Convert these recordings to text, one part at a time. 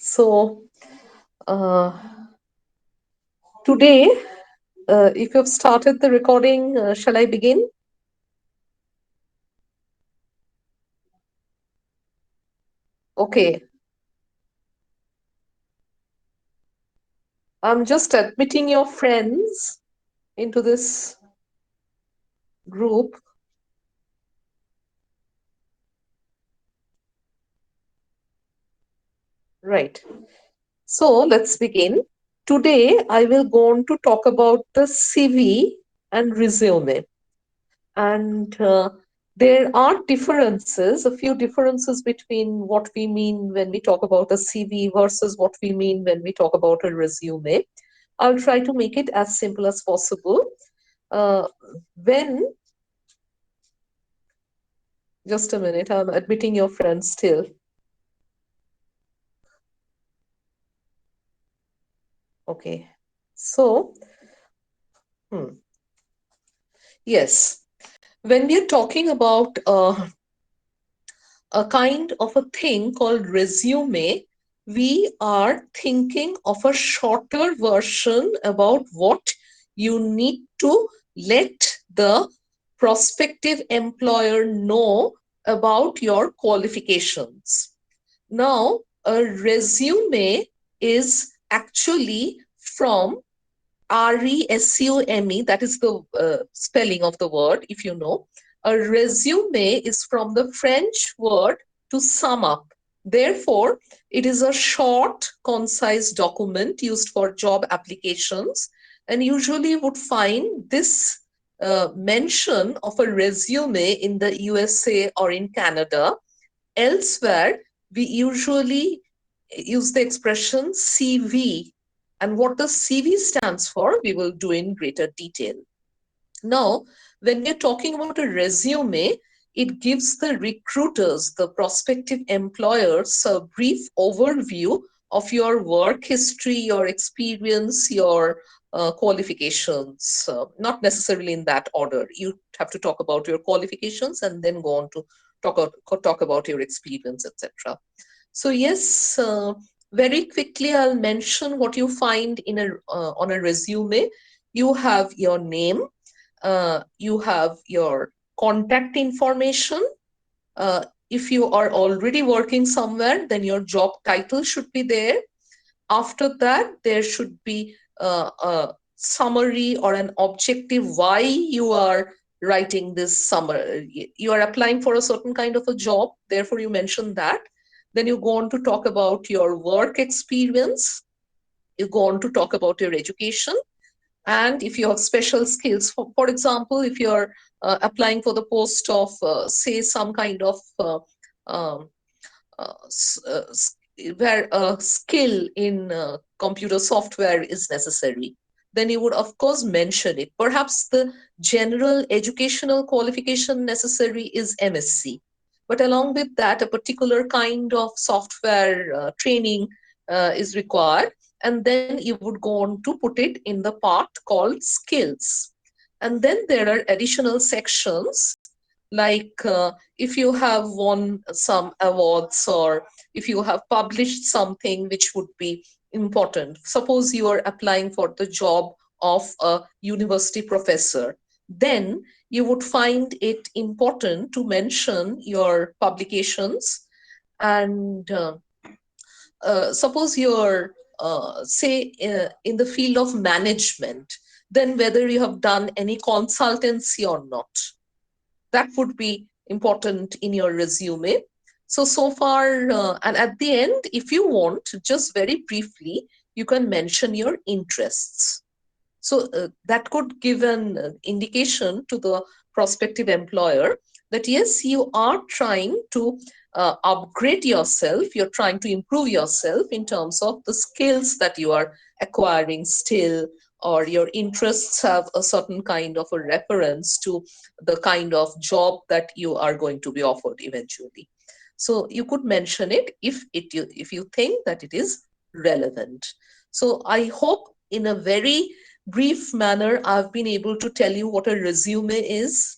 So, uh, today, if you've started the recording, shall I begin? Okay, I'm just admitting your friends into this group. Right. So, let's begin. Today, I will go on to talk about the CV and resume. And there are differences, a few differences between what we mean when we talk about a CV versus what we mean when we talk about a resume. I'll try to make it as simple as possible. Uh, when, just a minute, I'm admitting your friend still. Okay. So, hmm, yes, when we're talking about a kind of a thing called resume, we are thinking of a shorter version about what you need to let the prospective employer know about your qualifications. Now, a resume is actually from resume, that is the spelling of the word, if you know. A resume is from the French word to sum up. Therefore, it is a short, concise document used for job applications, and usually would find this mention of a resume in the USA or in Canada. Elsewhere, we usually use the expression CV, and what the CV stands for, we will do in greater detail. Now, when we're talking about a resume, it gives the recruiters, the prospective employers, a brief overview of your work history, your experience, your qualifications, not necessarily in that order. You have to talk about your qualifications and then go on to talk about your experience, etc. So yes, very quickly I'll mention what you find in a on a resume. You have your name, you have your contact information. If you are already working somewhere, then your job title should be there. After that, there should be a summary or an objective why you are writing this summary. You are applying for a certain kind of a job, therefore you mention that. Then you go on to talk about your work experience. You go on to talk about your education, and if you have special skills. For example, if you're applying for the post of say some kind of um, where a skill in computer software is necessary, then you would of course mention it. Perhaps the general educational qualification necessary is MSc, but along with that a particular kind of software training is required, and then you would go on to put it in the part called skills. And then there are additional sections like if you have won some awards, or if you have published something which would be important. Suppose you are applying for the job of a university professor, then you would find it important to mention your publications. And suppose you're say in the field of management, then whether you have done any consultancy or not, that would be important in your resume. So far, and at the end, if you want, just very briefly, you can mention your interests. So that could give an indication to the prospective employer that yes, you are trying to upgrade yourself, you're trying to improve yourself in terms of the skills that you are acquiring still, or your interests have a certain kind of a reference to the kind of job that you are going to be offered eventually. So you could mention it if you think that it is relevant. So I hope in a very brief manner I've been able to tell you what a resume is.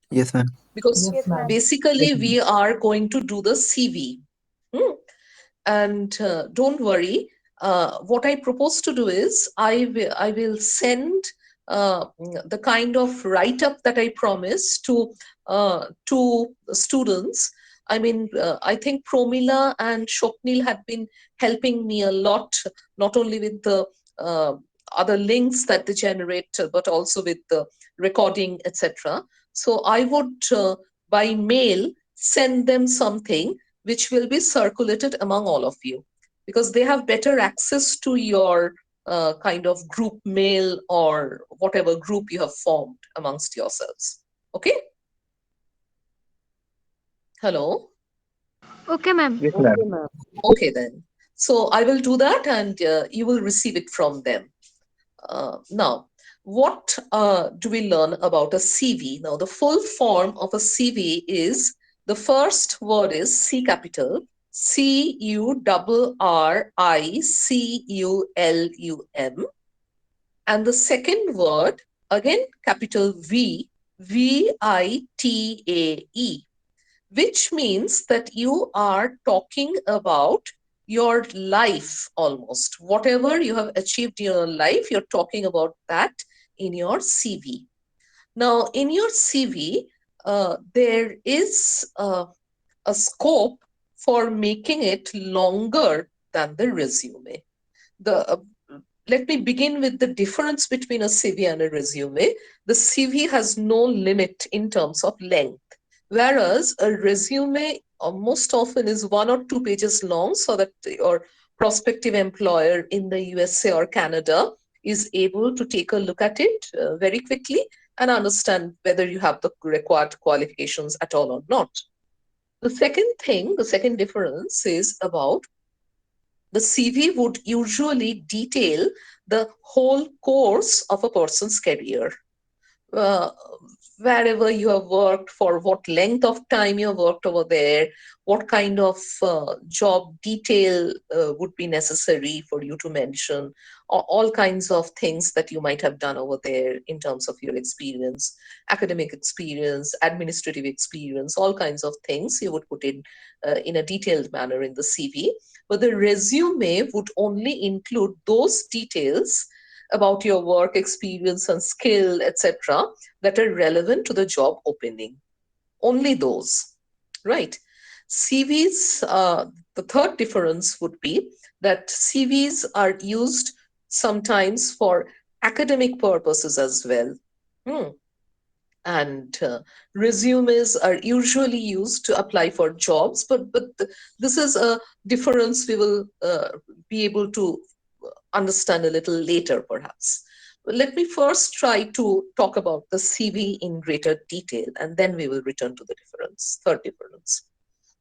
Yes, ma'am. because Yes, ma'am. basically we are going to do the CV. Hmm. And don't worry, what I propose to do is I will send the kind of write up that I promised to students. I mean, I think Promila and Shoknil had been helping me a lot, not only with the uh, other links that they generate, but also with the recording, etc. So I would, by mail, send them something which will be circulated among all of you, because they have better access to your kind of group mail or whatever group you have formed amongst yourselves. Okay? Hello? Okay, ma'am. Yes, ma'am. Okay, then. So I will do that and you will receive it from them. Now, what do we learn about a CV? Now, the full form of a CV is, the first word is C capital, CURRICULUM. And the second word, again, capital V, VITAE, which means that you are talking about your life almost. Whatever you have achieved in your life, you're talking about that in your CV. Now, in your CV, there is a scope for making it longer than the resume. The Let me begin with the difference between a CV and a resume. The CV has no limit in terms of length, whereas a resume most often is 1 or 2 pages long, so that your prospective employer in the USA or Canada is able to take a look at it very quickly and understand whether you have the required qualifications at all or not. The second thing, the second difference is about the CV would usually detail the whole course of a person's career. Uh, Wherever you have worked, for what length of time you have worked over there, what kind of job detail would be necessary for you to mention, all kinds of things that you might have done over there in terms of your experience, academic experience, administrative experience, all kinds of things you would put in a detailed manner in the CV. But the resume would only include those details about your work experience and skill, etc., that are relevant to the job opening. Only those, right? CVs, the third difference would be that CVs are used sometimes for academic purposes as well. Hmm. And resumes are usually used to apply for jobs, but this is a difference we will be able to understand a little later, perhaps. Let me first try to talk about the CV in greater detail, and then we will return to the difference, third difference.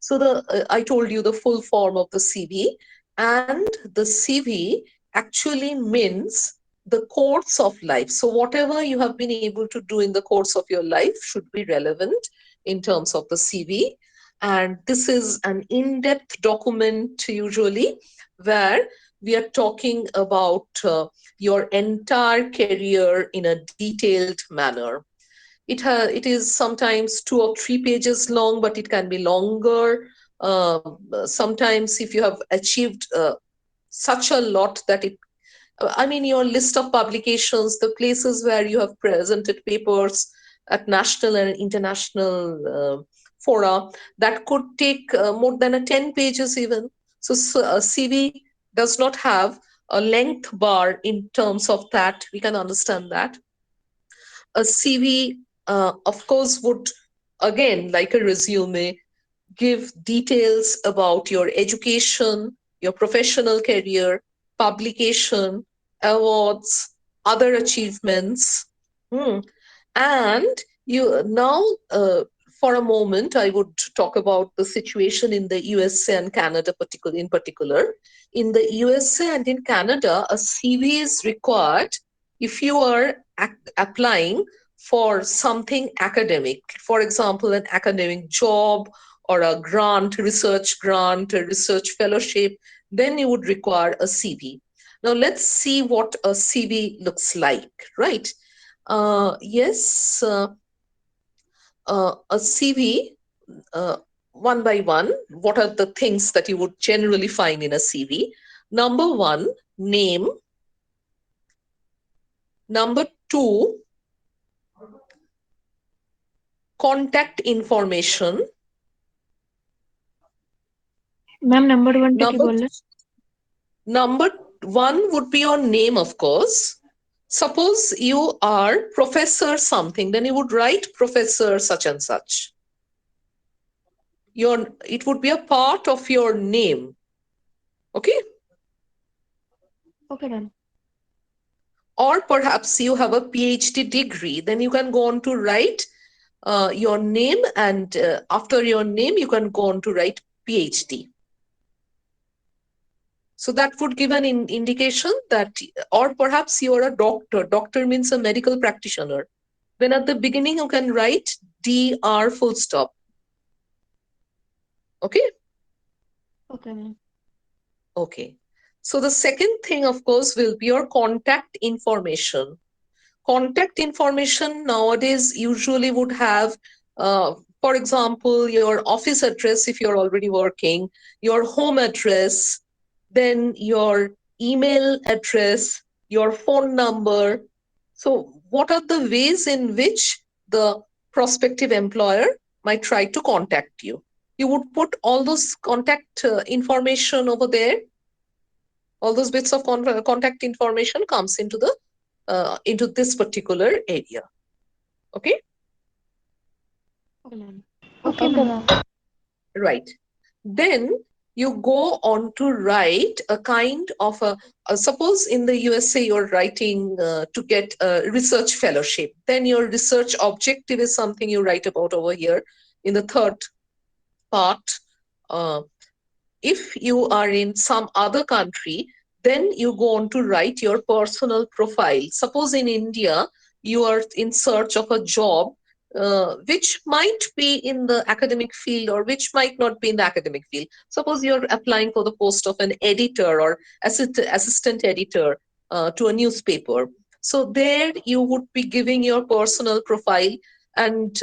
So I told you the full form of the CV, and the CV actually means the course of life. So whatever you have been able to do in the course of your life should be relevant in terms of the CV. And this is an in-depth document usually, where we are talking about your entire career in a detailed manner. It is sometimes 2 or 3 pages long, but it can be longer. Sometimes, if you have achieved such a lot that it, I mean, your list of publications, the places where you have presented papers at national and international fora, that could take more than a 10 pages even. So, a CV does not have a length bar in terms of that. We can understand that. A CV, of course, would, again, like a resume, give details about your education, your professional career, publication, awards, other achievements. Hmm. And you now, for a moment, I would talk about the situation in the USA and Canada, in particular. In the USA and in Canada, a CV is required if you are applying for something academic. For example, an academic job or a grant, research grant, a research fellowship. Then you would require a CV. Now let's see what a CV looks like, right? Yes, a CV, one by one. What are the things that you would generally find in a CV? Number one, name. Number two, contact information. Ma'am number one पे की Number बोल रहे number one would be your name, of course. Suppose you are Professor something, then you would write Professor such and such. It would be a part of your name. Okay. Okay done Or perhaps you have a PhD degree, then you can go on to write your name, and after your name, you can go on to write PhD. So that would give an indication that, or perhaps you are a doctor. Doctor means a medical practitioner. Then at the beginning, you can write DR full stop. Okay. Okay ma'am Okay. So the second thing, of course, will be your contact information. Contact information nowadays usually would have, for example, your office address if you're already working, your home address, then your email address, your phone number. So, what are the ways in which the prospective employer might try to contact you? You would put all those contact information over there. All those bits of contact information comes into this particular area. Okay. Okay ma'am okay Okay, ma'am ma'am. Right. Then you go on to write a kind of suppose in the USA you're writing to get a research fellowship, then your research objective is something you write about over here in the third part. uh, if you are in some other country, then you go on to write your personal profile. Suppose in India, you are in search of a job which might be in the academic field or which might not be in the academic field. Suppose you're applying for the post of an editor or assistant editor to a newspaper. So there you would be giving your personal profile, and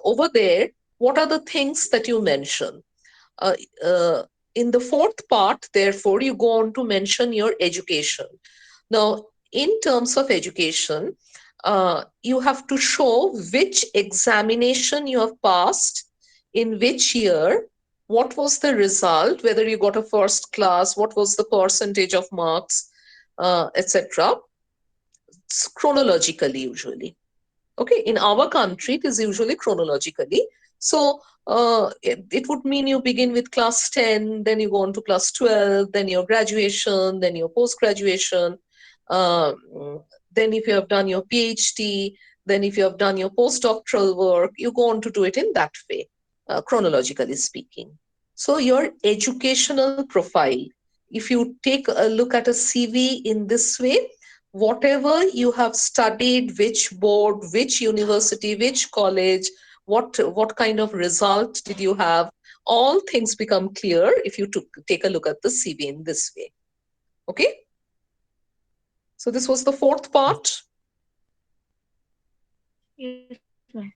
over there, what are the things that you mention? uh, uh, in the fourth part, therefore, you go on to mention your education. Now, in terms of education, you have to show which examination you have passed, in which year, what was the result, whether you got a first class, what was the percentage of marks, etc. Chronologically, usually. Okay, in our country, it is usually chronologically. So it would mean you begin with class 10, then you go on to class 12, then your graduation, then your post graduation. Then, if you have done your PhD, then if you have done your postdoctoral work, you go on to do it in that way, chronologically speaking. So, your educational profile, if you take a look at a CV in this way, whatever you have studied, which board, which university, which college, what kind of result did you have, all things become clear if you take a look at the CV in this way. Okay. So this was the fourth part. Yes ma'am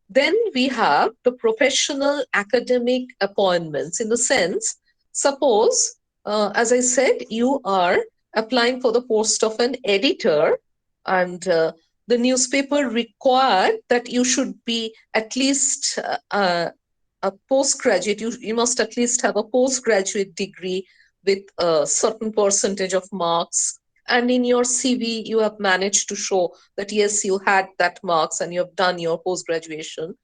Then we have the professional academic appointments, in the sense, suppose, as I said, you are applying for the post of an editor, and the newspaper required that you should be at least a postgraduate. You must at least have a postgraduate degree with a certain percentage of marks. And in your CV, you have managed to show that yes, you had that marks and you have done your post graduation.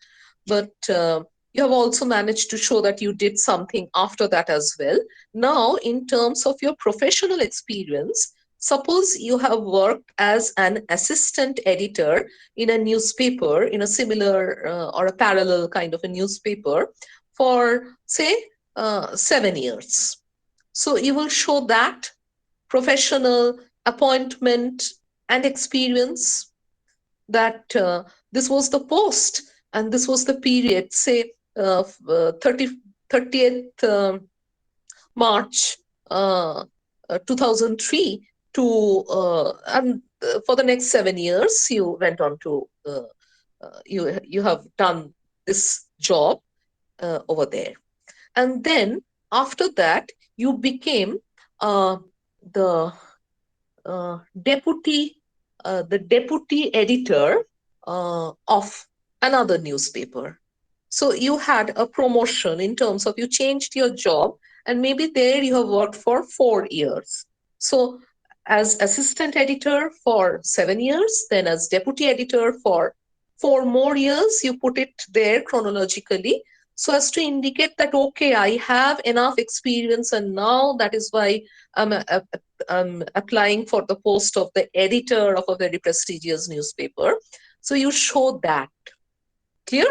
But you have also managed to show that you did something after that as well. Now, in terms of your professional experience, suppose you have worked as an assistant editor in a newspaper, in a similar or a parallel kind of a newspaper for, say, 7 years. So you will show that professional appointment and experience, that this was the post and this was the period, say 30th March 2003 to, and for the next 7 years, you went on to you have done this job over there. And then after that, you became uh, the deputy the deputy editor of another newspaper. So you had a promotion in terms of you changed your job, and maybe there you have worked for 4 years. So as assistant editor for 7 years, then as deputy editor for 4 more years, you put it there chronologically so as to indicate that okay, I have enough experience, and now that is why I'm applying for the post of the editor of a very prestigious newspaper. So you show that. Clear?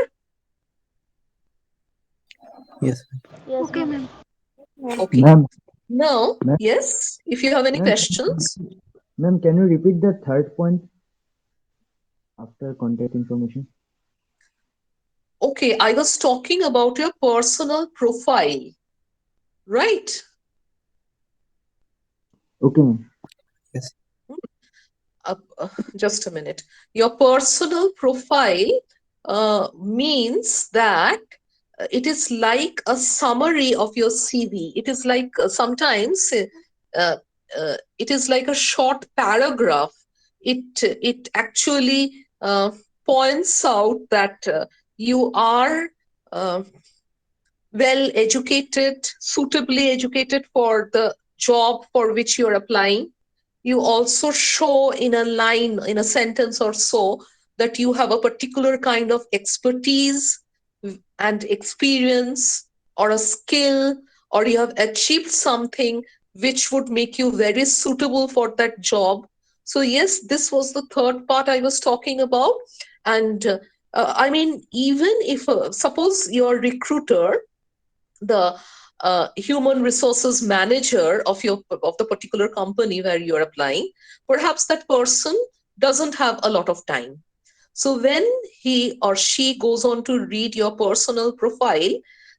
Yes. Okay, ma'am. Okay. Ma'am, Now, ma'am, yes, if you have any ma'am, questions. ma'am, can you repeat the third point after contact information? Okay, I was talking about your personal profile, right? Okay, ma'am. Yes. Just a minute. Your personal profile means that it is like a summary of your CV. It is like sometimes uh, it is like a short paragraph. It actually points out that you are uh, well educated, suitably educated for the job for which you're applying. You also show in a line, in a sentence or so, that you have a particular kind of expertise and experience or a skill, or you have achieved something which would make you very suitable for that job. So, yes, this was the third part I was talking about. And I mean, even if, suppose your recruiter, the human resources manager of the particular company where you're applying, perhaps that person doesn't have a lot of time. So when he or she goes on to read your personal profile,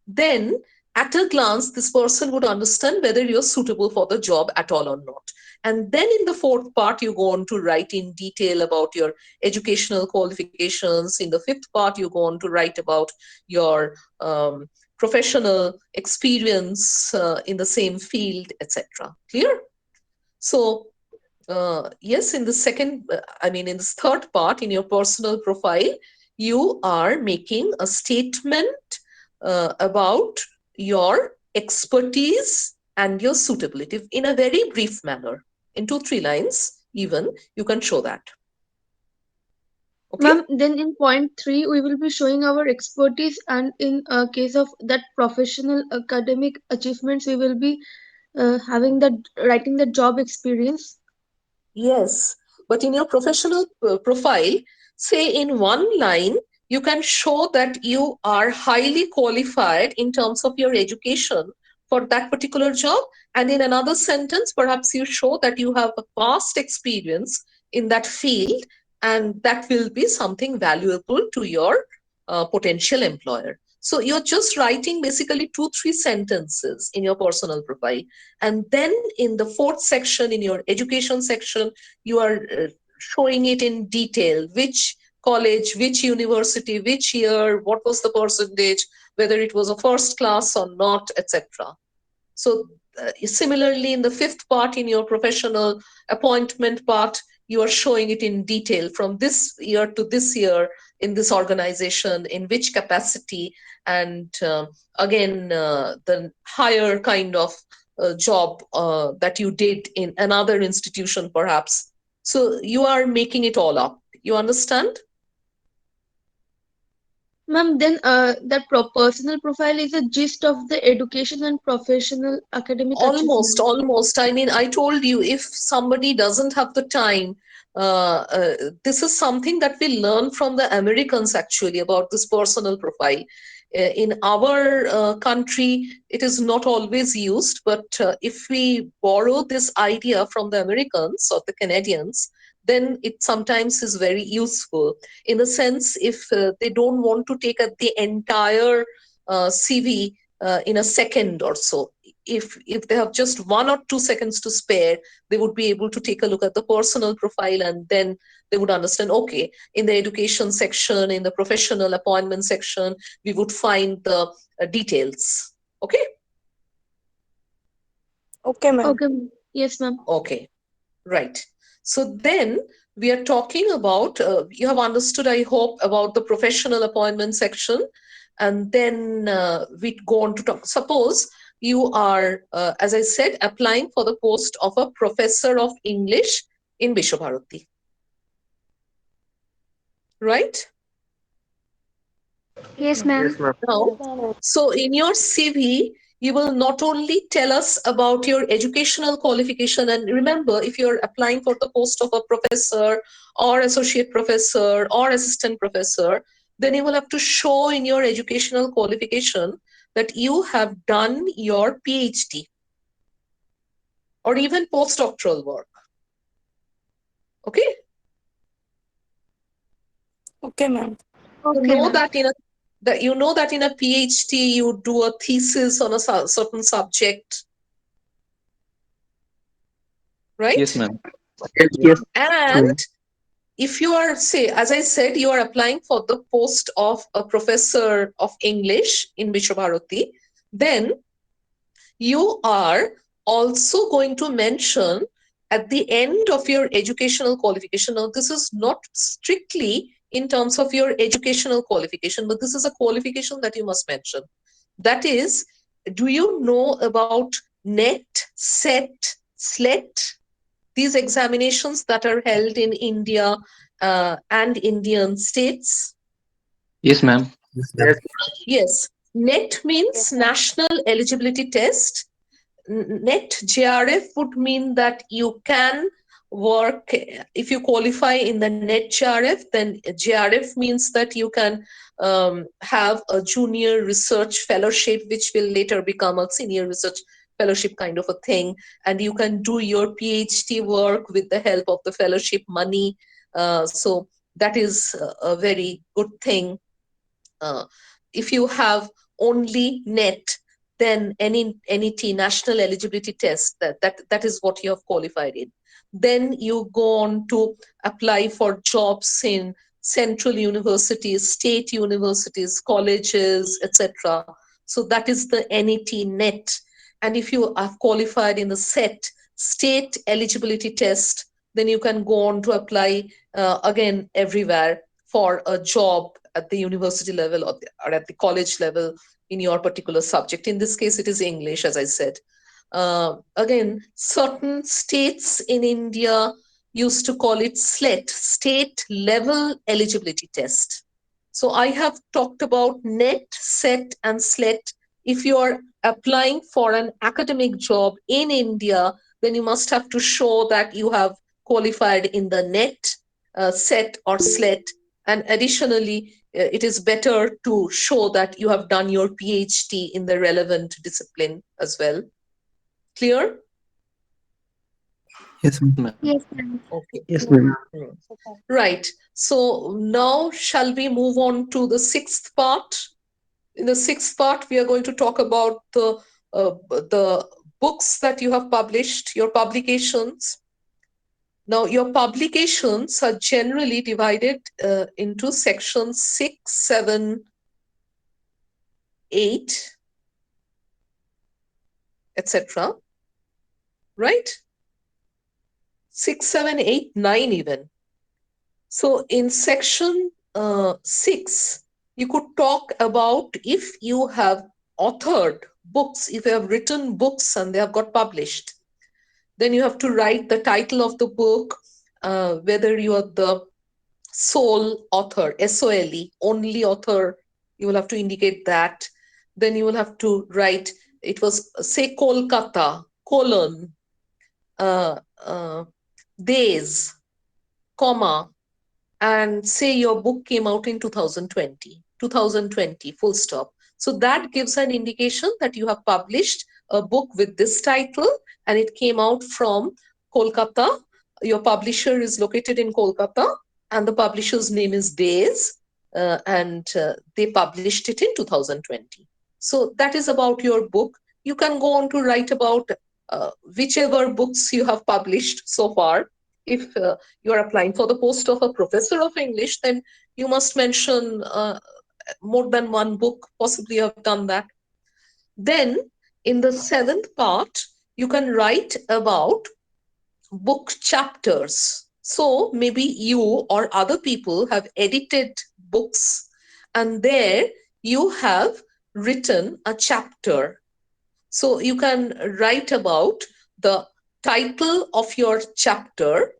then at a glance, this person would understand whether you're suitable for the job at all or not. And then in the fourth part, you go on to write in detail about your educational qualifications. In the fifth part, you go on to write about your professional experience in the same field, etc. Clear? So yes, in the in this third part, in your personal profile, you are making a statement about your expertise and your suitability in a very brief manner. In 2, 3 lines, even, you can show that. Okay? Ma'am, then in point three, we will be showing our expertise, and in case of that professional academic achievements, we will be having that writing the job experience. Yes, but in your professional profile, say in one line, you can show that you are highly qualified in terms of your education for that particular job. And in another sentence, perhaps you show that you have a vast experience in that field, and that will be something valuable to your potential employer. So you're just writing basically 2, 3 sentences in your personal profile, and then in the fourth section, in your education section, you are showing it in detail: which college, which university, which year, what was the percentage, whether it was a first class or not, etc. So, similarly, in the fifth part, in your professional appointment part, you are showing it in detail from this year to this year in this organization, in which capacity, and again, the higher kind of job that you did in another institution, perhaps. So, you are making it all up. You understand? Ma'am, then that personal profile is a gist of the education and professional academic Almost, achievements. almost. I mean, I told you, if somebody doesn't have the time, this is something that we learn from the Americans actually about this personal profile. In our country, it is not always used, but if we borrow this idea from the Americans or the Canadians, then it sometimes is very useful. In the sense, if they don't want to take the entire CV in a second or so, if they have just 1 or 2 seconds to spare, they would be able to take a look at the personal profile, and then they would understand, okay, in the education section, in the professional appointment section, we would find the details. Okay. Okay, ma'am. Okay. Yes, ma'am. Okay. Right. So then we are talking about, you have understood, I hope, about the professional appointment section. And then we go on to talk. Suppose you are, as I said, applying for the post of a professor of English in Vishwabharati. Right? Yes, ma'am. Now, so in your CV, you will not only tell us about your educational qualification, and remember, if you're applying for the post of a professor or associate professor or assistant professor, then you will have to show in your educational qualification that you have done your PhD or even postdoctoral work. Okay? Okay, ma'am. You Okay, know ma'am. that in a PhD you do a thesis on a certain subject, Yes, right? ma'am. Yes, And ma'am. if you are, say, as I said, you are applying for the post of a professor of English in Vishwabharati, then you are also going to mention at the end of your educational qualification. Now, this is not strictly in terms of your educational qualification, but this is a qualification that you must mention. That is, do you know about NET, SET, SLET? These examinations that are held in India and Indian states? Yes, ma'am. Yes. Yes. NET means National Eligibility Test. NET JRF would mean that you can work, if you qualify in the NET JRF, then JRF means that you can have a junior research fellowship, which will later become a senior research fellowship kind of a thing. And you can do your PhD work with the help of the fellowship money. So that is a very good thing. If you have only NET, then any NET, National Eligibility Test, that is what you have qualified in. Then you go on to apply for jobs in central universities, state universities, colleges, etc. So that is the NET NET. And if you have qualified in the SET, State Eligibility Test, then you can go on to apply again everywhere for a job at the university level or at the college level in your particular subject. In this case, it is English, as I said. Again, certain states in India used to call it SLET, State Level Eligibility Test. So I have talked about NET, SET, and SLET. If you are applying for an academic job in India, then you must have to show that you have qualified in the NET, SET, or SLET. And additionally, it is better to show that you have done your PhD in the relevant discipline as well. Clear? Yes, ma'am. Yes, ma'am. Okay. Yes, ma'am. Right. So now shall we move on to the sixth part? In the sixth part, we are going to talk about the books that you have published, your publications. Now, your publications are generally divided into sections 6, 7, 8, etc. Right? 6, 7, 8, 9 even. So in section 6, you could talk about if you have authored books, if you have written books and they have got published, then you have to write the title of the book, whether you are the sole author, SOLE, only author, you will have to indicate that. Then you will have to write, it was, say, Kolkata, colon, uh, uh, days, comma, and say your book came out in 2020, full stop. So that gives an indication that you have published a book with this title and it came out from Kolkata. Your publisher is located in Kolkata and the publisher's name is Days, and they published it in 2020. So that is about your book. you can go on to write about whichever books you have published so far. If you are applying for the post of a professor of English, then you must mention more than one book. Possibly you have done that. Then, in the seventh part, you can write about book chapters. So maybe you or other people have edited books, and there you have written a chapter. So you can write about the title of your chapter,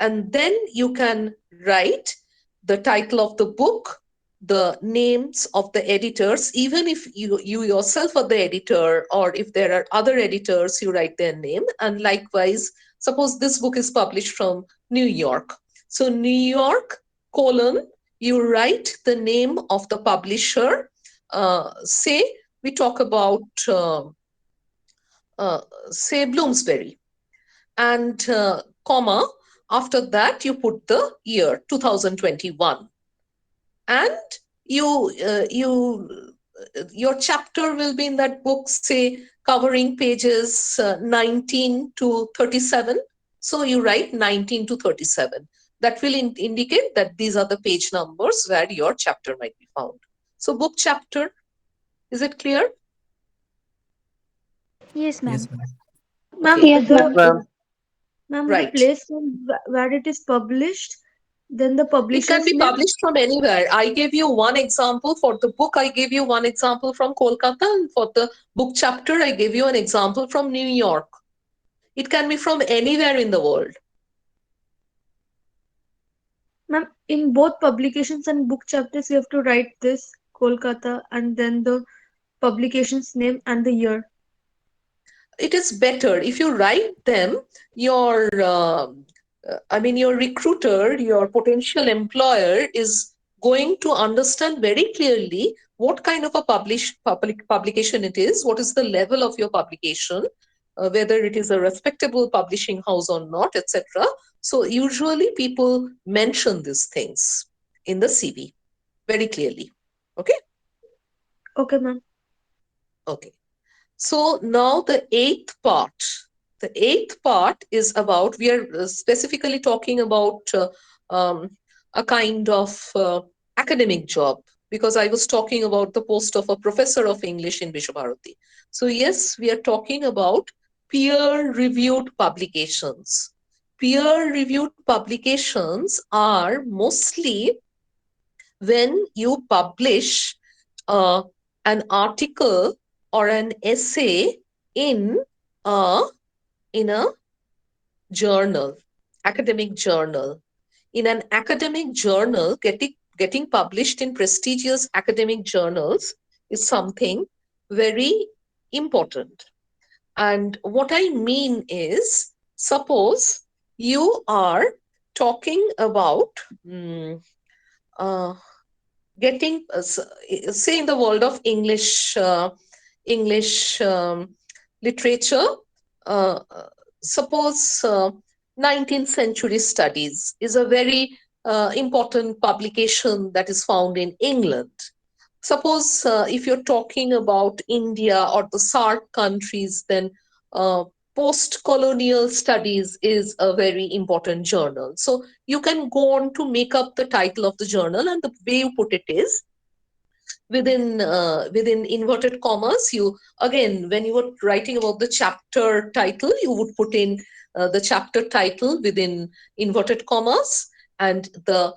and then you can write the title of the book, the names of the editors, even if you yourself are the editor, or if there are other editors, you write their name. And likewise, suppose this book is published from New York. So New York, colon, you write the name of the publisher. Say we talk about uh, say Bloomsbury, and comma, after that you put the year 2021, and you your chapter will be in that book, say covering pages 19 to 37. So you write 19 to 37. That will indicate that these are the page numbers where your chapter might be found. So book chapter, is it clear? Yes, ma'am. Yes, ma'am. Ma'am, Okay. Yes, ma'am. the Right. place where it is published, then the It can publisher's be name. published from anywhere. I gave you one example for the book. I gave you one example from Kolkata, and for the book chapter, I gave you an example from New York. It can be from anywhere in the world. Ma'am, in both publications and book chapters, you have to write this Kolkata and then the publication's name and the year. It is better if you write them. Your, your recruiter, your potential employer is going to understand very clearly what kind of a publication it is, what is the level of your publication, whether it is a respectable publishing house or not, etc. So usually people mention these things in the CV very clearly. Okay. Okay, ma'am. Okay. So now the eighth part. The eighth part is about, we are specifically talking about um, a kind of academic job, because I was talking about the post of a professor of English in Vishwabharati. So yes, we are talking about peer-reviewed publications. Peer-reviewed publications are mostly when you publish uh, an article or an essay in a in a journal, academic journal. In an academic journal, getting published in prestigious academic journals is something very important. And what I mean is, suppose you are talking about uh, getting say in the world of English literature, uh, uh, suppose 19th century studies is a very important publication that is found in England. Suppose if you're talking about India or the SARC countries, then post-colonial studies is a very important journal. So you can go on to make up the title of the journal, and the way you put it is within inverted commas. You, again, when you were writing about the chapter title, you would put in the chapter title within inverted commas, and the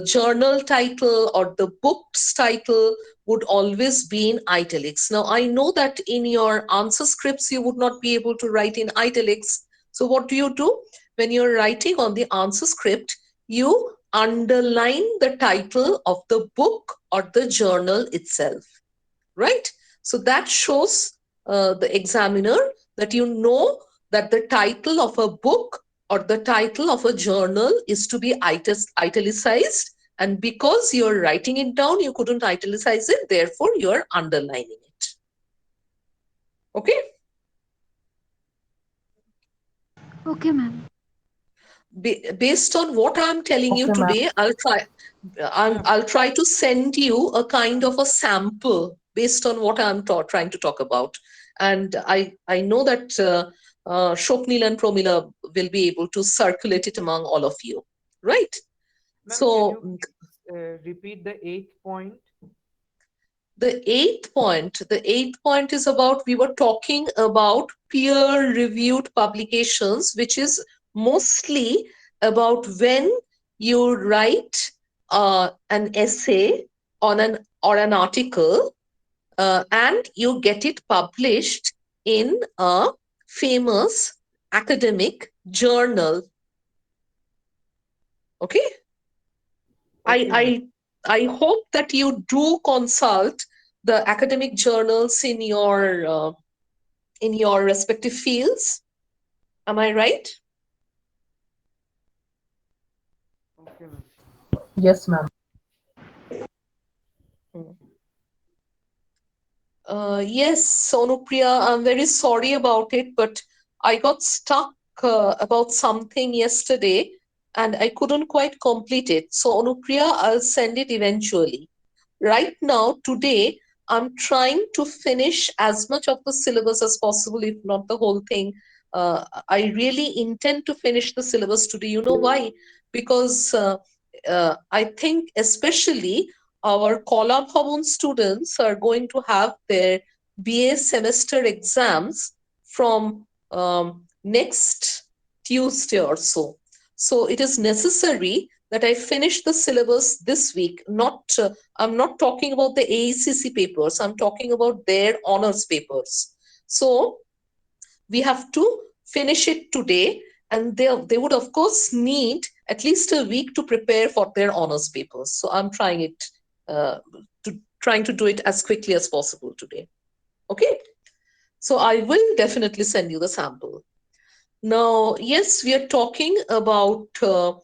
journal title or the book's title would always be in italics. Now I know that in your answer scripts you would not be able to write in italics. So what do? When you're writing on the answer script, you underline the title of the book or the journal itself, right? So that shows the examiner that you know that the title of a book or the title of a journal is to be italicized. And because you're writing it down, you couldn't italicize it, therefore you're underlining it. Okay? Okay, ma'am. Based on what I'm telling you Okay, ma'am. today, I'll try to send you a kind of a sample based on what I'm trying to talk about. And I know that Shopnil and Promila will be able to circulate it among all of you, right? Ma'am, can So you repeat the eighth point? the eighth point is about, we were talking about peer reviewed publications, which is mostly about when you write an essay on an article, and you get it published in a famous academic journal. Okay, I Okay, ma'am. I I hope that you do consult the academic journals in your respective fields. Am I right? Okay, ma'am. Yes, ma'am. Mm. Yes, Sonupriya, I'm very sorry about it, but I got stuck about something yesterday and I couldn't quite complete it. So, Anupriya, I'll send it eventually. Right now, today, I'm trying to finish as much of the syllabus as possible, if not the whole thing. I really intend to finish the syllabus today. You know why? Because I think, especially, our Kola Bhavan students are going to have their BA semester exams from next Tuesday or so. So it is necessary that I finish the syllabus this week. Not, I'm not talking about the AECC papers. I'm talking about their honors papers. So we have to finish it today, and they would of course need at least a week to prepare for their honors papers. So I'm uh, trying to do it as quickly as possible today. Okay, so I will definitely send you the sample. Now, yes, we are talking about uh,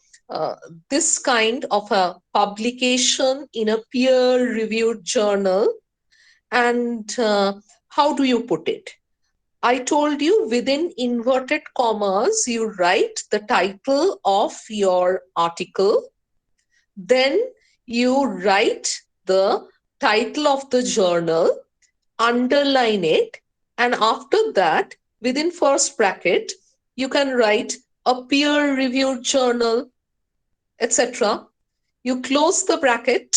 this kind of a publication in a peer reviewed journal. And how do you put it? I told you, within inverted commas, you write the title of your article, then you write the title of the journal, underline it, and after that, within first bracket, you can write a peer reviewed journal, etc. You close the bracket,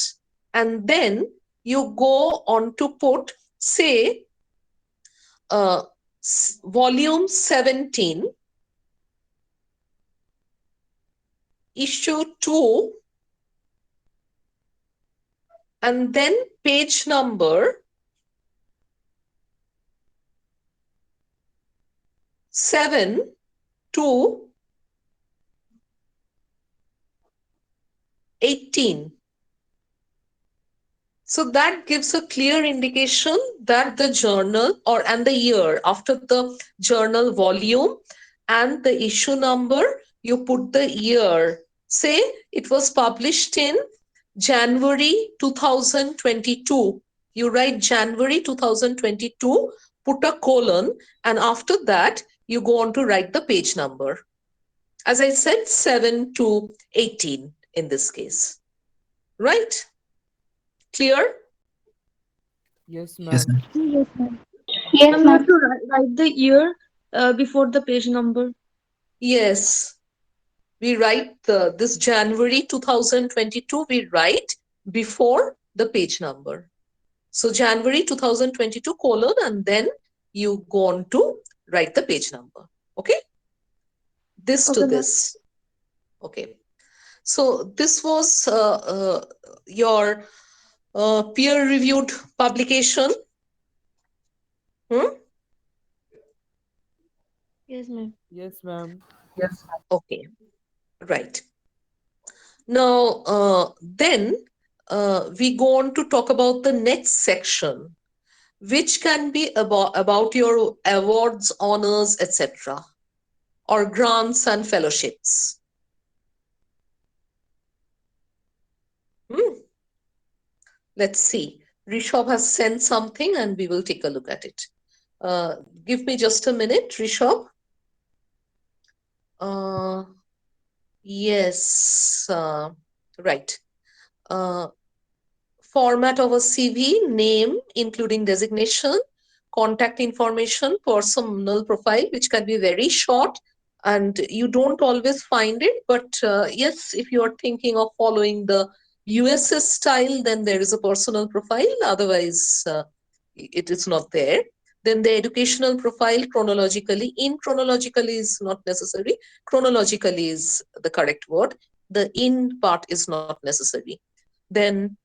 and then you go on to put, say, uh, volume 17, issue 2, and then page number 7 to 18. So that gives a clear indication that the journal, or and the year after the journal volume and the issue number, you put the year. Say it was published in January 2022. You write January 2022, put a colon, and after that, you go on to write the page number. As I said, 7 to 18 in this case. Right? Clear? Yes, Yes, ma'am. ma'am. Yes, ma'am. Ma'am, we have to write the year before the page number. Yes. We write this January 2022, we write before the page number. So January 2022 colon, and then you go on to write the page number. Okay? This to Okay, ma'am. this. Okay. So this was your peer reviewed publication. Hmm? Yes, ma'am. Yes, ma'am. Yes, Okay. Right. Now, then we go on to talk about the next section, which can be about your awards, honors, etc., or grants and fellowships. Hmm. Let's see. Rishabh has sent something and we will take a look at it. Give me just a minute, Rishabh. Uh, yes, right. Uh, format of a CV, name, including designation, contact information, personal profile, which can be very short and you don't always find it. But yes, if you are thinking of following the USS style, then there is a personal profile. Otherwise, it is not there. Then the educational profile chronologically. In chronologically is not necessary. Chronologically is the correct word. The in part is not necessary. Then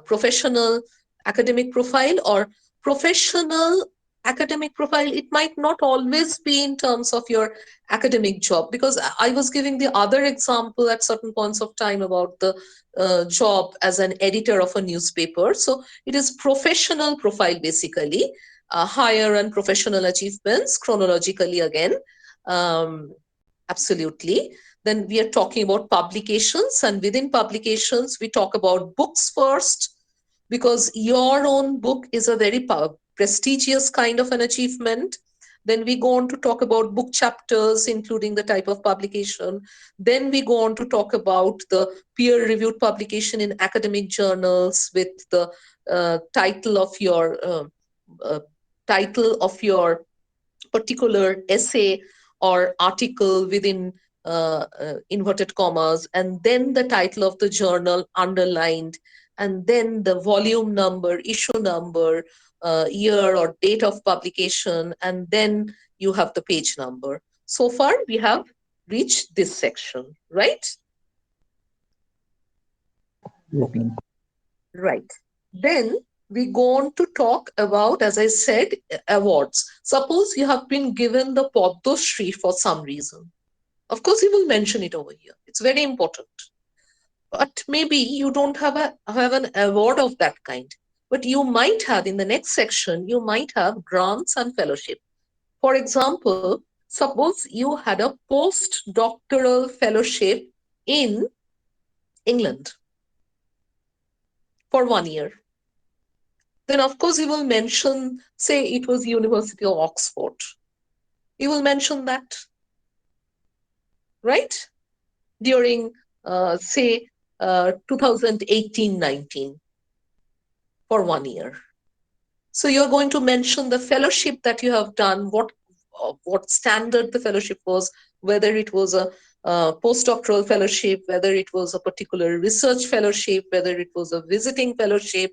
professional academic profile or professional academic profile, it might not always be in terms of your academic job, because I was giving the other example at certain points of time about the job as an editor of a newspaper. So it is professional profile basically, higher and professional achievements chronologically again. um, Absolutely. Then we are talking about publications, and within publications, we talk about books first, because your own book is a very prestigious kind of an achievement. Then we go on to talk about book chapters, including the type of publication. Then we go on to talk about the peer reviewed publication in academic journals with the title of your uh, title of your particular essay or article within inverted commas, and then the title of the journal underlined, and then the volume number, issue number, year or date of publication, and then you have the page number. So far, we have reached this section, right? Yes, Okay. ma'am. Right. Then we go on to talk about, as I said, awards. Suppose you have been given the Padma Shri for some reason. Of course, you will mention it over here. It's very important. But maybe you don't have an award of that kind. But you might have, in the next section, you might have grants and fellowship. For example, suppose you had a postdoctoral fellowship in England for 1 year. Then of course you will mention, say it was University of Oxford. You will mention that, right? During, say, 2018-19 for 1 year. So you're going to mention the fellowship that you have done, what standard the fellowship was, whether it was a postdoctoral fellowship, whether it was a particular research fellowship, whether it was a visiting fellowship,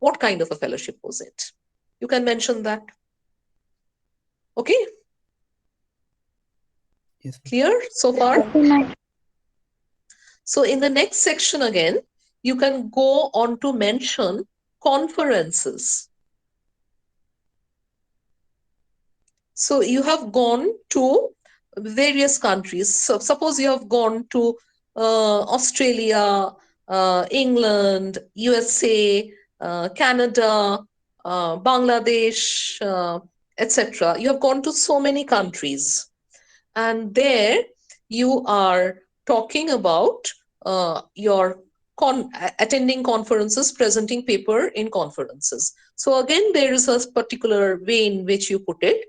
what kind of a fellowship was it? You can mention that. Okay, Yes, ma'am. clear so far? Okay, ma'am. So in the next section again, you can go on to mention conferences. So you have gone to various countries. So suppose you have gone to Australia, England, USA, Canada, Bangladesh, etc. You have gone to so many countries, and there you are talking about your attending conferences, presenting paper in conferences. So again, there is a particular way in which you put it.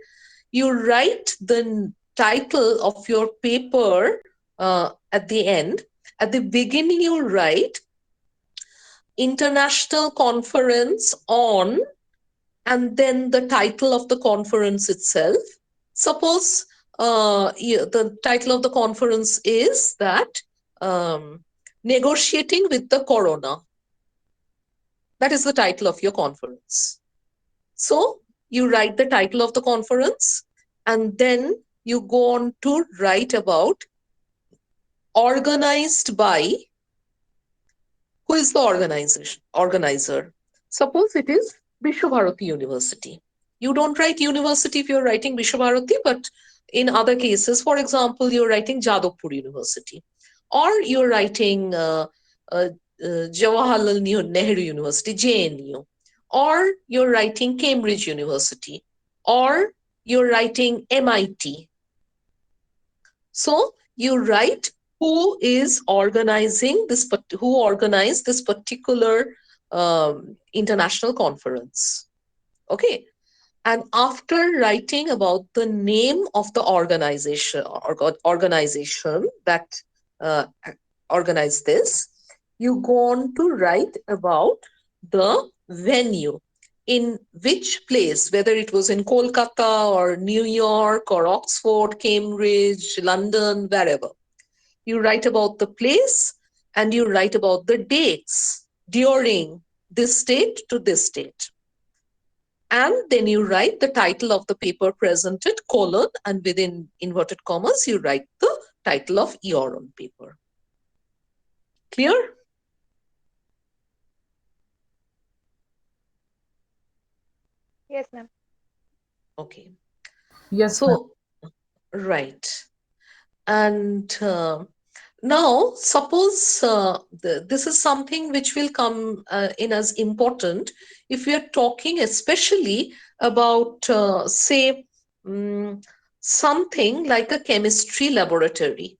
You write the title of your paper at the end. At the beginning, you write International Conference on, and then the title of the conference itself. Suppose the title of the conference is that Negotiating with the Corona. That is the title of your conference. So you write the title of the conference, and then you go on to write about organized by. Who is the organizer? Suppose it is Vishwabharati University. You don't write university if you're writing Vishwabharati, but in other cases, for example, you're writing Jadavpur University, or you're writing uh, Jawaharlal Nehru University, JNU, or you're writing Cambridge University, or you're writing MIT. So you write who is organizing this, who organized this particular international conference. Okay. And after writing about the name of the organization that organized this, you go on to write about the venue, in which place, whether it was in Kolkata or New York or Oxford, Cambridge, London, wherever. You write about the place and you write about the dates during this date to this date. And then you write the title of the paper presented, colon, and within inverted commas, you write the title of your own paper. Clear? Yes, ma'am. Okay. Yes, ma'am. So, right. And now, suppose this is something which will come in as important if we are talking especially about, say, something like a chemistry laboratory.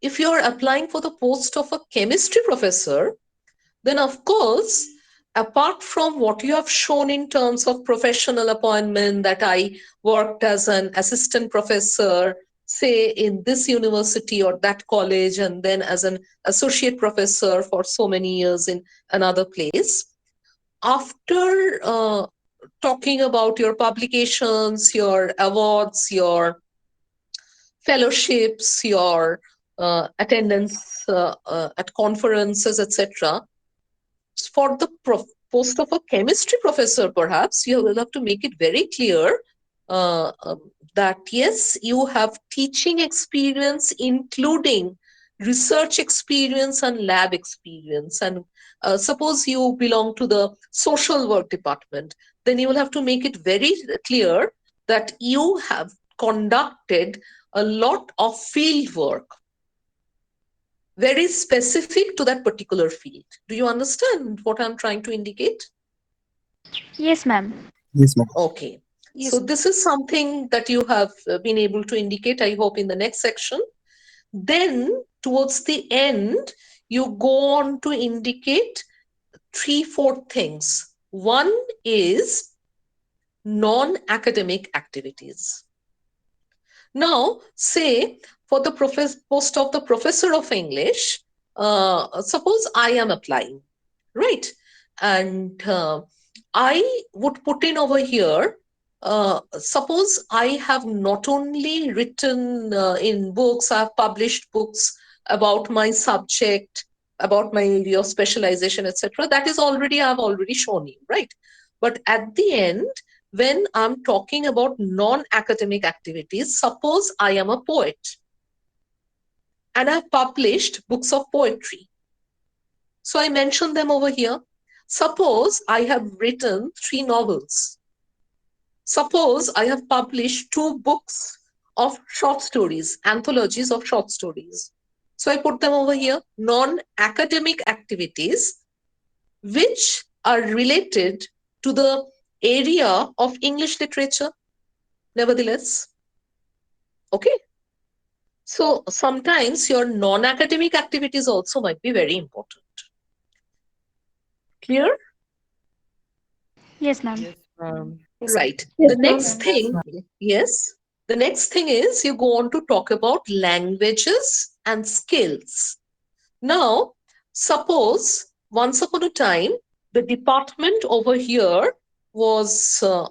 If you're applying for the post of a chemistry professor, then of course, apart from what you have shown in terms of professional appointment, that I worked as an assistant professor, say in this university or that college, and then as an associate professor for so many years in another place, after talking about your publications, your awards, your fellowships, your attendance at conferences, etc., for the post of a chemistry professor, perhaps you will have to make it very clear that yes, you have teaching experience, including research experience and lab experience. And suppose you belong to the social work department, then you will have to make it very clear that you have conducted a lot of field work very specific to that particular field. Do you understand what I'm trying to indicate? Yes, ma'am. Yes, ma'am. Okay. So Yes. this is something that you have been able to indicate, I hope, in the next section. Then towards the end, you go on to indicate 3-4 things. One is non-academic activities. Now, say for the post of the professor of English, suppose I am applying, right? And I would put in over here, suppose I have not only written in books, I've published books about my subject, about my area of specialization, etc. That is already, I've already shown you, right? But at the end, when I'm talking about non-academic activities, suppose I am a poet and I've published books of poetry. So I mention them over here. Suppose I have written 3 novels. Suppose I have published 2 books of short stories, anthologies of short stories. So I put them over here, non-academic activities which are related to the area of English literature, nevertheless. Okay. So sometimes your non-academic activities also might be very important. Clear? Yes, ma'am. Yes, ma'am. Yes. Right. Yes, The ma'am. next Yes, thing, ma'am. yes, the next thing is you go on to talk about languages and skills. Now, suppose once upon a time, the department over here was uh,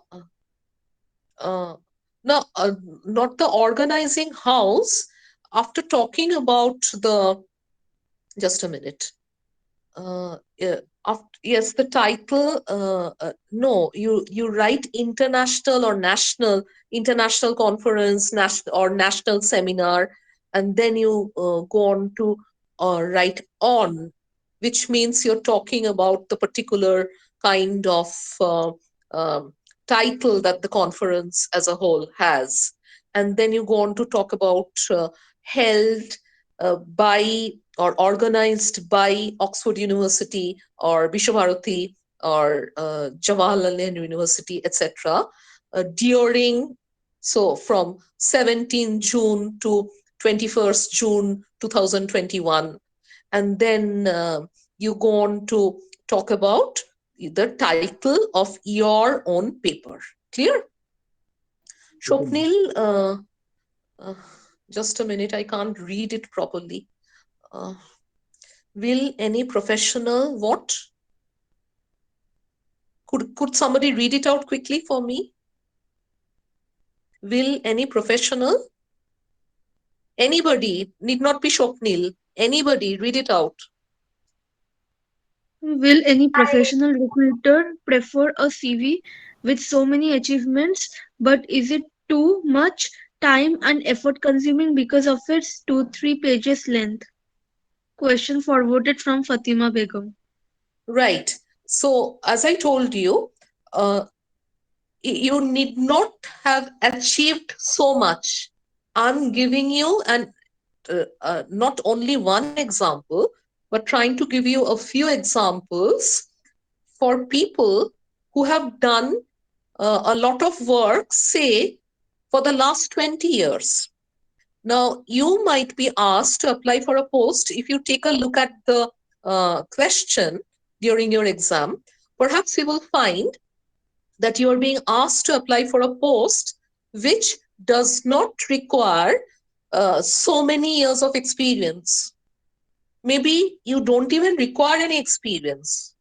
no, not the organizing house. After talking about the, just a minute. Yeah, yes, the title. No, you write international or national, international conference, national or national seminar, and then you go on to write on, which means you're talking about the particular kind of um, title that the conference as a whole has, and then you go on to talk about held by or organized by Oxford University or Bishwabharati or Jawaharlal Nehru University, etc. During, so from 17 June to 21st June 2021. And then you go on to talk about the title of your own paper. Clear? Okay, ma'am. Shopnil, uh, just a minute, I can't read it properly. Uh, Will any professional what? Could somebody read it out quickly for me? Will any professional? Anybody, need not be Shopnil. Anybody, read it out. Will any professional recruiter prefer a CV with so many achievements, but is it too much time and effort consuming because of its 2-3 pages length? Question forwarded from Fatima Begum. Right. So, as I told you, uh, you need not have achieved so much. I'm giving you not only one example, but trying to give you a few examples for people who have done a lot of work, say, for the last 20 years. Now, you might be asked to apply for a post. If you take a look at the question during your exam, perhaps you will find that you are being asked to apply for a post which does not require so many years of experience. Maybe you don't even require any experience,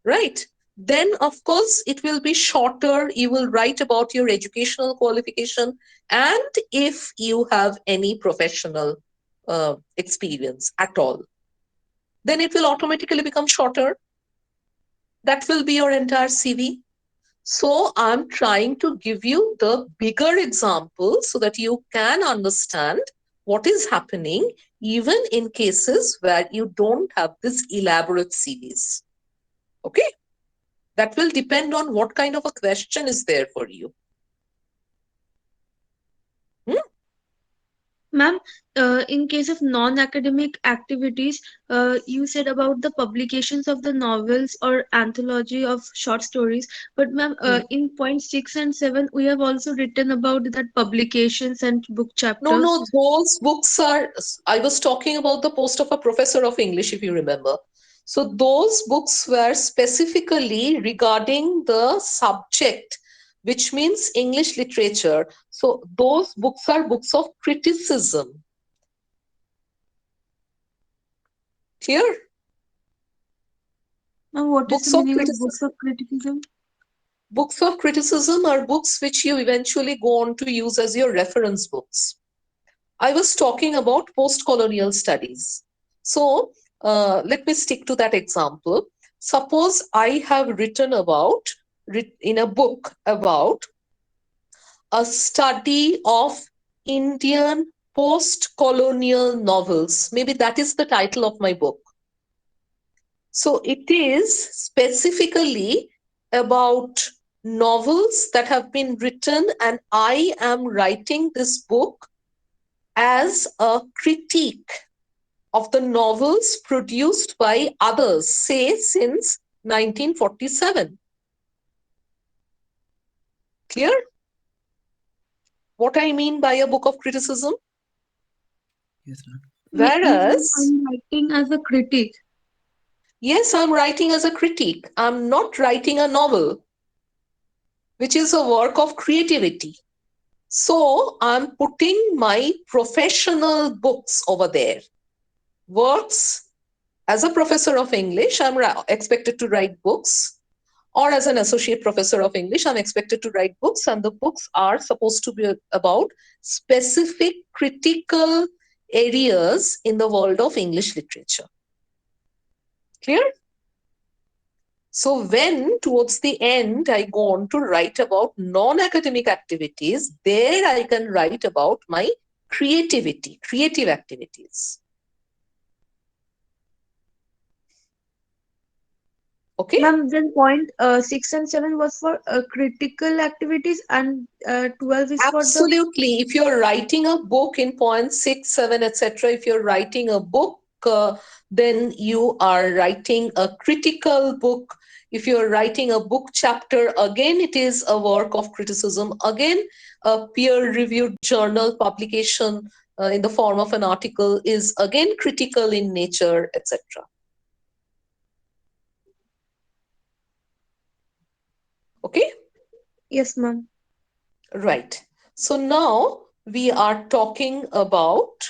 right? Then, of course, it will be shorter. You will write about your educational qualification and if you have any professional experience at all, then it will automatically become shorter. That will be your entire CV. So I'm trying to give you the bigger example so that you can understand what is happening even in cases where you don't have this elaborate CVs. Okay? That will depend on what kind of a question is there for you. Hmm? Ma'am, in case of non-academic activities, you said about the publications of the novels or anthology of short stories. But ma'am, Hmm. in point 6 and 7, we have also written about that publications and book chapters. No, those books are, I was talking about the post of a professor of English, if you remember. So those books were specifically regarding the subject, which means English literature. So those books are books of criticism. Clear? Ma'am, what is the Books of meaning of books criticism. of criticism? Books of criticism are books which you eventually go on to use as your reference books. I was talking about post-colonial studies. So let me stick to that example. Suppose I have written about, in a book about a study of Indian post-colonial novels. Maybe that is the title of my book. So it is specifically about novels that have been written, and I am writing this book as a critique of the novels produced by others, say since 1947. Clear? What I mean by a book of criticism? Yes, ma'am. Means Whereas, I'm writing as a critic. yes, I'm writing as a critique. I'm not writing a novel, which is a work of creativity. So I'm putting my professional books over there. Works as a professor of English, I'm expected to write books, or as an associate professor of English, I'm expected to write books, and the books are supposed to be about specific critical areas in the world of English literature. Clear? So when towards the end I go on to write about non-academic activities, there I can write about my creativity, creative activities. Okay? Ma'am, then point 6 and 7 was for critical activities and 12 is for the. Absolutely. If you're writing a book in point 6, 7, etc., if you're writing a book, then you are writing a critical book. If you're writing a book chapter, again, it is a work of criticism. Again, a peer reviewed journal publication in the form of an article is again critical in nature, etc. Okay? Yes, ma'am. Right. So now we are talking about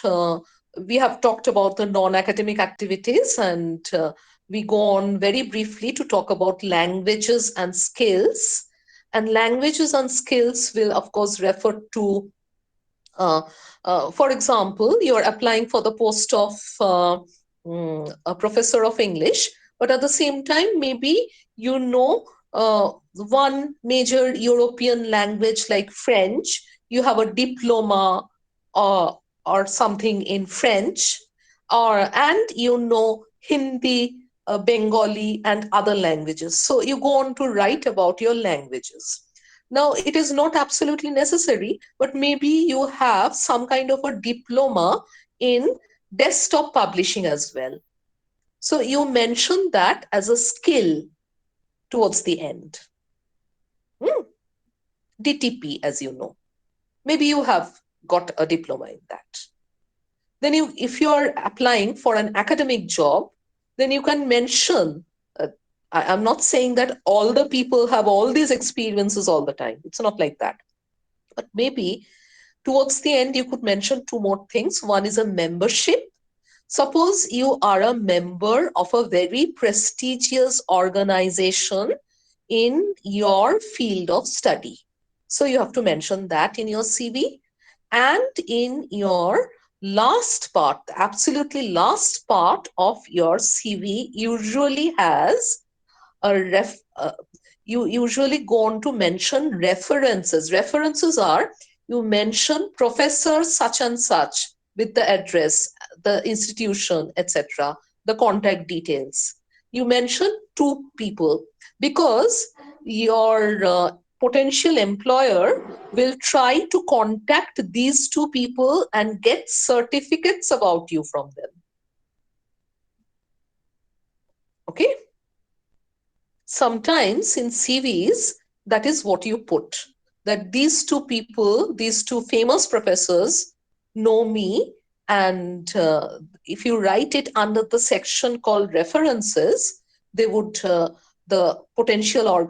we have talked about the non-academic activities, and we go on very briefly to talk about languages and skills. And languages and skills will, of course, refer to, uh, for example, you're applying for the post of a professor of English, but at the same time, maybe you know one major European language like French, you have a diploma or, or something in French, and you know Hindi, Bengali, and other languages. So you go on to write about your languages. Now, it is not absolutely necessary, but maybe you have some kind of a diploma in desktop publishing as well. So you mentioned that as a skill towards the end. DTP, as you know. Maybe you have got a diploma in that. Then if you are applying for an academic job, then you can mention, I'm not saying that all the people have all these experiences all the time. It's not like that. But maybe towards the end, you could mention two more things. One is a membership. Suppose you are a member of a very prestigious organization in your field of study. So you have to mention that in your CV. And in your last part, the absolutely last part of your CV usually has you usually go on to mention references. References are, you mention professor such and such with the address, the institution, etc., the contact details. You mention two people because your potential employer will try to contact these two people and get certificates about you from them. Okay? Sometimes in CVs, that is what you put, that these two people, these two famous professors know me. And if you write it under the section called references, they would, the potential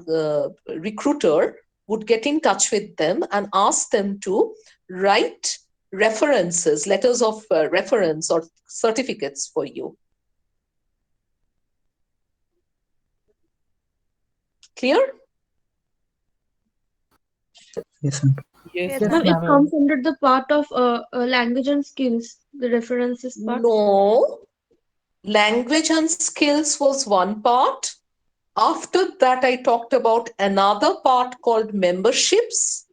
recruiter would get in touch with them and ask them to write references, letters of reference or certificates for you. Clear? Yes, ma'am. Yes, Ma'am, ma'am. it comes under the part of language and skills, the references part. No, language and skills was one part. After that, I talked about another part called memberships.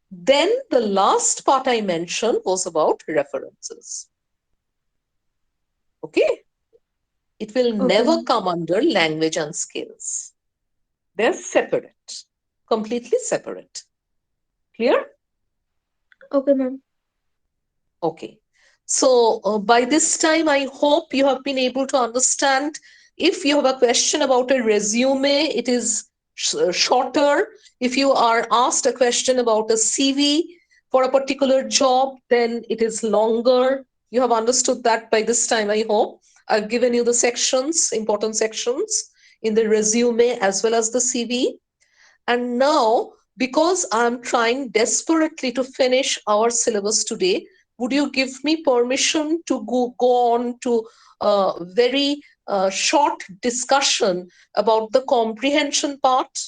Then the last part I mentioned was about references. Okay? It will never come under language and skills. They're separate, completely separate. Clear? Okay, ma'am. Okay. So by this time, I hope you have been able to understand. If you have a question about a resume, it is shorter. If you are asked a question about a CV for a particular job, then it is longer. You have understood that by this time, I hope. I've given you the sections, important sections in the resume as well as the CV. And now, because I'm trying desperately to finish our syllabus today, would you give me permission to go on to a very short discussion about the comprehension part?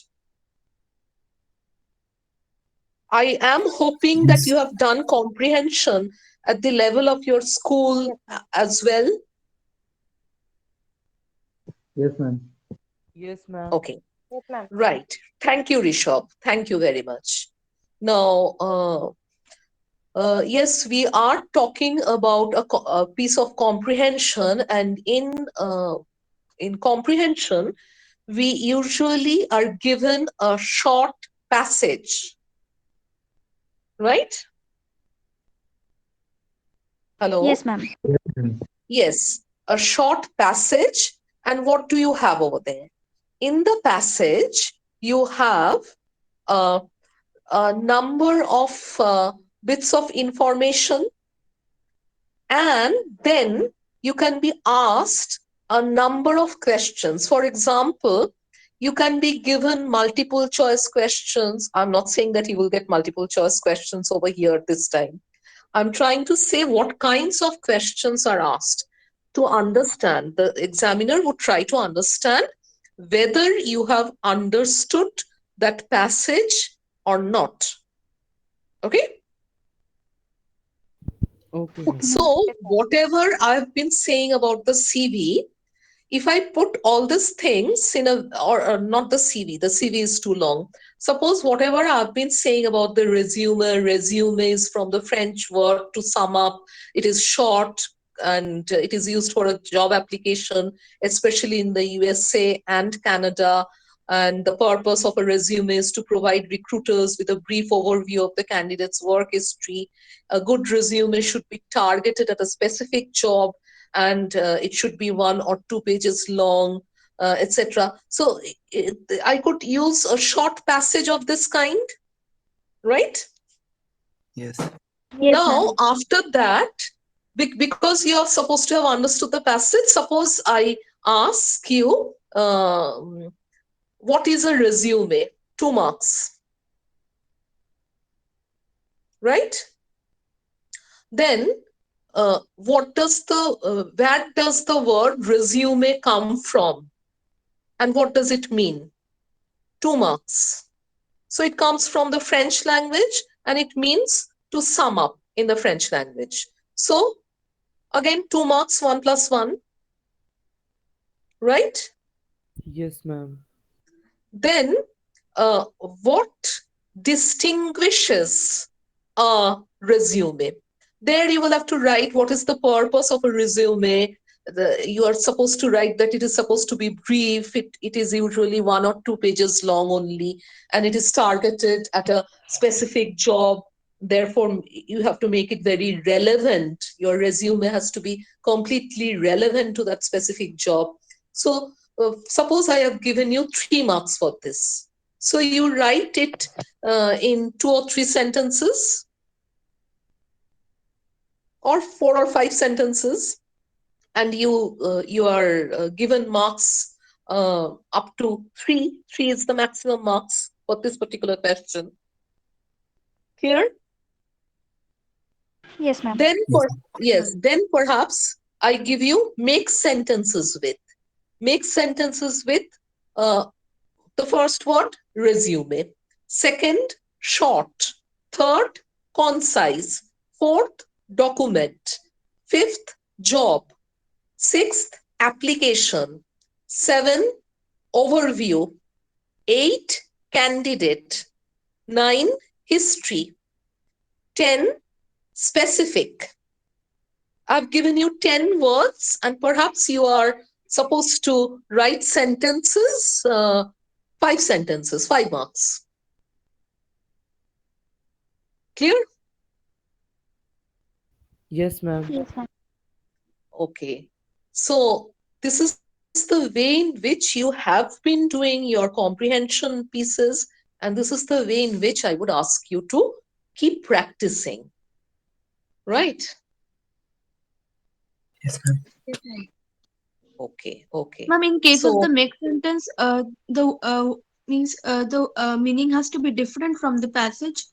I am hoping that Yes. you have done comprehension at the level of your school as well. Yes, ma'am. Yes, ma'am. Okay. Yes, ma'am. Right. Thank you, Rishabh. Thank you very much. Now, yes, we are talking about a piece of comprehension, and in comprehension, we usually are given a short passage, right? Hello? Yes, ma'am. Yes, ma'am. Yes, a short passage. And what do you have over there? In the passage, you have a, a number of bits of information, and then you can be asked a number of questions. For example, you can be given multiple choice questions. I'm not saying that you will get multiple choice questions over here this time. I'm trying to say what kinds of questions are asked. To understand, the examiner would try to understand whether you have understood that passage or not. Okay? Okay, Okay, ma'am. ma'am. So, Yes, ma'am. whatever I've been saying about the CV, if I put all these things in a, or not the CV is too long. Suppose whatever I've been saying about the resume is from the French word to sum up, it is short and it is used for a job application, especially in the USA and Canada. And the purpose of a resume is to provide recruiters with a brief overview of the candidate's work history. A good resume should be targeted at a specific job and it should be 1 or 2 pages long, etc. So I could use a short passage of this kind, right? Yes. Yes, Now, ma'am. after that, because you are supposed to have understood the passage, suppose I ask you, what is a resume? 2 marks, right? Then, where does the word resume come from? And what does it mean? 2 marks. So it comes from the French language and it means to sum up in the French language. So again, 2 marks, 1 plus 1, right? Yes, ma'am. Then what distinguishes a resume? There you will have to write what is the purpose of a resume. You are supposed to write that it is supposed to be brief. It is usually 1 or 2 pages long only, and it is targeted at a specific job. Therefore, you have to make it very relevant. Your resume has to be completely relevant to that specific job. So, suppose I have given you 3 marks for this. So you write it in 2 or 3 sentences, or 4 or 5 sentences, and you are given marks up to 3. 3 is the maximum marks for this particular question. Clear? Yes, ma'am. Then Yes. for yes, then perhaps I give you make sentences with. Make sentences with uh, the first word, resume. Second, short. Third, concise. Fourth, document. Fifth, job. Sixth, application. Seven, overview. Eight, candidate. Nine, history. 10, specific. I've given you 10 words, and perhaps you are supposed to write sentences, 5 sentences, 5 marks. Clear? Yes, ma'am. Yes, ma'am. Okay. So, this is the way in which you have been doing your comprehension pieces, and this is the way in which I would ask you to keep practicing. Right? Yes, ma'am. Okay, okay. Ma'am, in case of So, the make sentence, the means the meaning has to be different from the passage.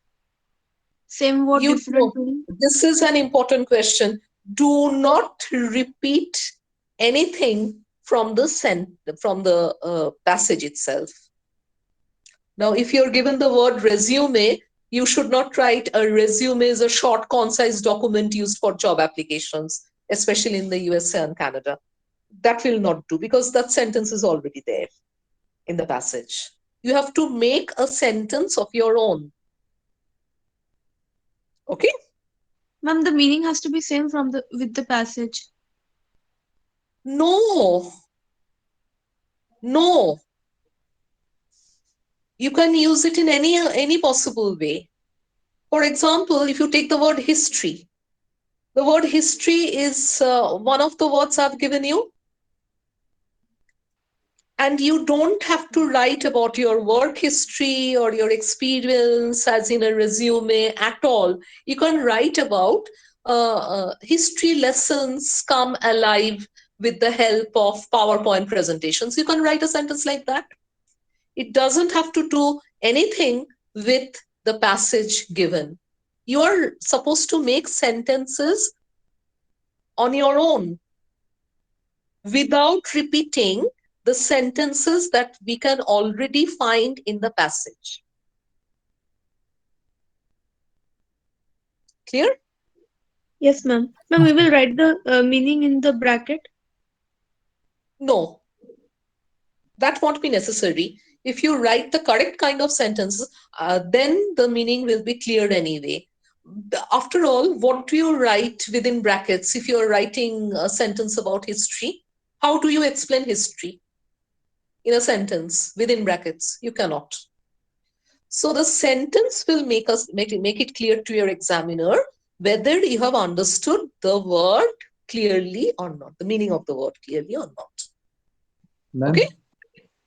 Same word, you different know, meaning. this is an important question. Do not repeat anything from the passage itself. Now, if you're given the word resume, you should not write a resume is a short, concise document used for job applications, especially in the USA and Canada. That will not do because that sentence is already there in the passage. You have to make a sentence of your own. Okay? Ma'am, the meaning has to be same from the with the passage. No, no. You can use it in any possible way. For example, if you take the word history is one of the words I've given you. And you don't have to write about your work history or your experience as in a resume at all. You can write about history lessons come alive with the help of PowerPoint presentations. You can write a sentence like that. It doesn't have to do anything with the passage given. You are supposed to make sentences on your own without repeating the sentences that we can already find in the passage. Clear? Yes, ma'am. Ma'am, we will write the meaning in the bracket. No, that won't be necessary. If you write the correct kind of sentences, then the meaning will be clear anyway. After all, what do you write within brackets if you're writing a sentence about history? How do you explain history in a sentence within brackets? You cannot. So the sentence will make it clear to your examiner whether you have understood the word clearly or not, the meaning of the word clearly or not. Ma'am, Okay?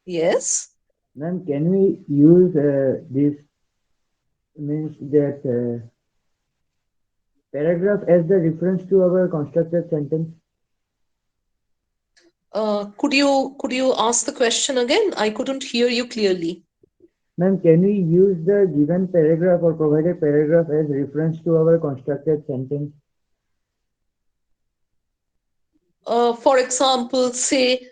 Yes. ma'am, can we use this means that paragraph as the reference to our constructed sentence? Could you ask the question again? I couldn't hear you clearly. Ma'am, can we use the given paragraph or provided paragraph as reference to our constructed sentence? For example, say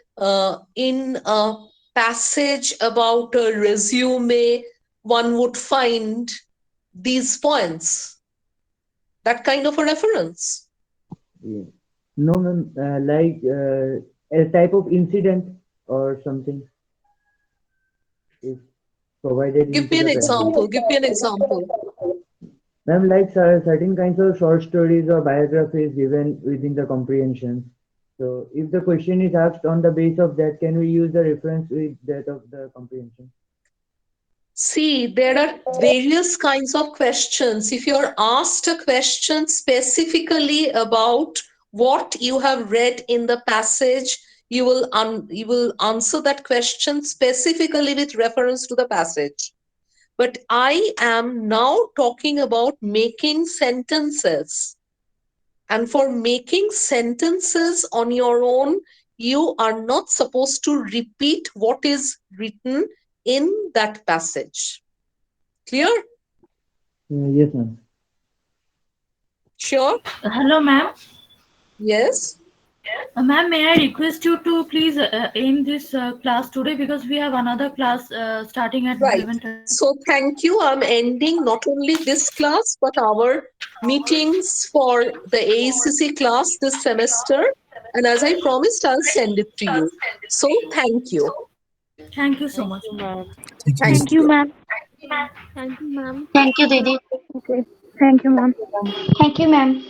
in a passage about a resume, one would find these points. That kind of a reference. Yeah. No, ma'am, like a type of incident or something is provided Give into me an the paragraph. example. Give me an example. Ma'am, like certain kinds of short stories or biographies given within the comprehension. So if the question is asked on the base of that, can we use the reference with that of the comprehension? See, there are various kinds of questions. If you're asked a question specifically about what you have read in the passage, you will answer that question specifically with reference to the passage. But I am now talking about making sentences. And for making sentences on your own, you are not supposed to repeat what is written in that passage. Clear? Yes, ma'am. Sure? Hello, ma'am. Yes. Ma'am, may I request you to please aim this class today because we have another class starting at Right. 11:30. So thank you. I'm ending not only this class, but our meetings for the AECC class this semester. And as I promised, I'll send it to you. So thank you. Thank you so Thank much, you, ma'am. ma'am. Thank Thank you, you. ma'am. Thank you, ma'am. Thank you, Didi. Okay. Thank you, ma'am. Thank you, ma'am.